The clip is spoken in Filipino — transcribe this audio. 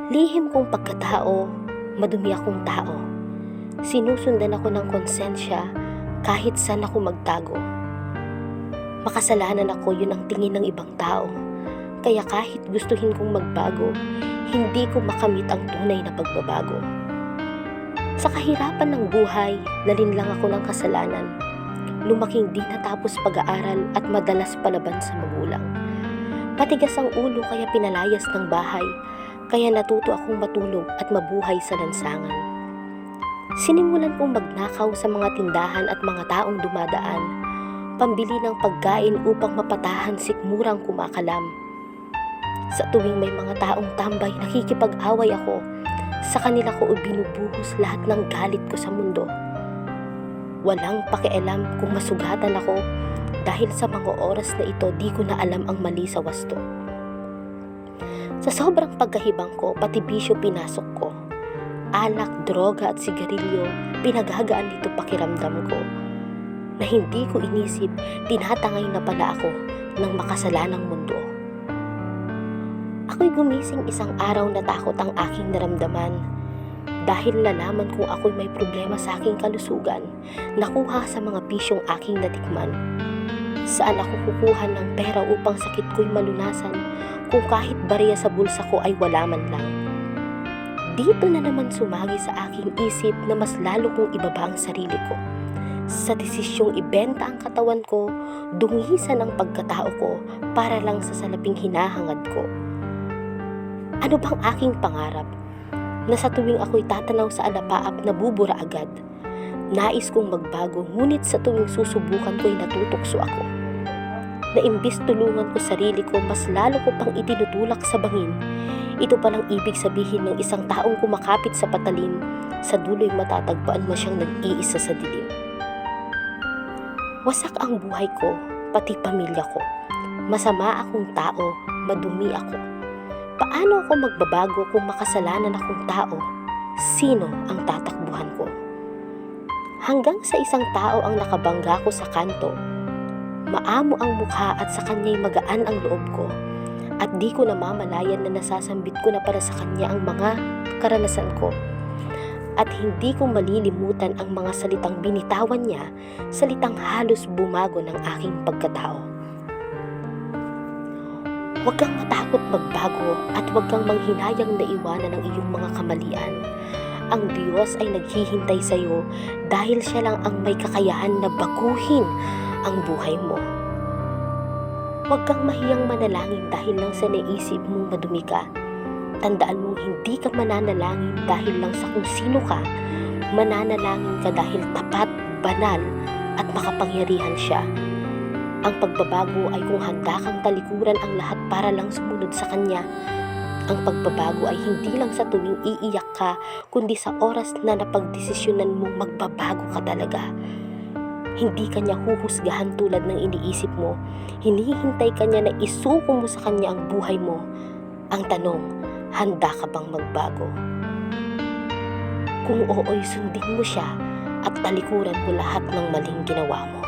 Lihim kong pagkatao, madumi akong tao. Sinusundan ako ng konsensya kahit saan ako magtago. Makasalanan ako, yun ang tingin ng ibang tao. Kaya kahit gustuhin kong magbago, hindi ko makamit ang tunay na pagbabago. Sa kahirapan ng buhay, nalinlang ako ng kasalanan. Lumaking di natapos pag-aaral at madalas palaban sa magulang. Patigas ang ulo kaya pinalayas ng bahay, kaya natuto akong matulog at mabuhay sa lansangan. Sinimulan kong magnakaw sa mga tindahan at mga taong dumadaan, pambili ng pagkain upang mapatahan sikmurang kumakalam. Sa tuwing may mga taong tambay, nakikipag-away ako. Sa kanila ko ibinubuhos lahat ng galit ko sa mundo. Walang pakialam kung masugatan ako dahil sa mga oras na ito di ko na alam ang mali sa wasto. Sa sobrang pagkahibang ko, pati bisyo pinasok ko. Alak, droga at sigarilyo, pinaghagaan nito pakiramdam ko. Na hindi ko inisip, tinatangay na pala ako ng makasalanang mundo. Ako'y gumising isang araw na takot ang aking naramdaman. Dahil nalaman kong ako'y may problema sa aking kalusugan, nakuha sa mga bisyong aking natikman. Saan ako kukuha ng pera upang sakit ko'y malunasan kung kahit bariya sa bulsa ko ay wala man lang? Dito na naman sumagi sa aking isip na mas lalo kong ibaba ang sarili ko. Sa desisyong ibenta ang katawan ko, dungisan ang pagkatao ko para lang sa salaping hinahangad ko. Ano bang aking pangarap? Na sa tuwing ako'y tatanaw sa alapaap, nabubura agad. Nais kong magbago, ngunit sa tuwing susubukan ko'y natutokso ako. Na imbis tulungan ko sarili ko, mas lalo ko pang itinutulak sa bangin. Ito palang ibig sabihin ng isang taong kumakapit sa patalim, sa dulo'y matatagpuan mo siyang nag-iisa sa dilim. Wasak ang buhay ko, pati pamilya ko. Masama akong tao, madumi ako. Paano ako magbabago kung makasalanan akong tao? Sino ang tatakbuhan ko? Hanggang sa isang tao ang nakabangga ko sa kanto. Maamo ang mukha at sa kanya'y magaan ang loob ko. At di ko namamalayan na nasasambit ko na para sa kanya ang mga karanasan ko. At hindi ko malilimutan ang mga salitang binitawan niya, salitang halos bumago ng aking pagkatao. Huwag kang matakot magbago at huwag kang manghinayang na iwanan ang iyong mga kamalian. Ang Diyos ay naghihintay sa iyo dahil siya lang ang may kakayahan na baguhin ang buhay mo. Huwag kang mahiyang manalangin dahil lang sa naisip mong madumi ka. Tandaan mong hindi ka mananalangin dahil lang sa kung sino ka. Mananalangin ka dahil tapat, banal at makapangyarihan siya. Ang pagbabago ay kung handa kang talikuran ang lahat para lang sumunod sa Kanya. Ang pagbabago ay hindi lang sa tuwing iiyak ka, kundi sa oras na napagdesisyonan mong magbabago ka talaga. Hindi Kanya huhusgahan tulad ng iniisip mo. Hinihintay Kanya na isuko mo sa Kanya ang buhay mo. Ang tanong, handa ka bang magbago? Kung oo'y sundin mo siya at talikuran mo lahat ng maling ginawa mo.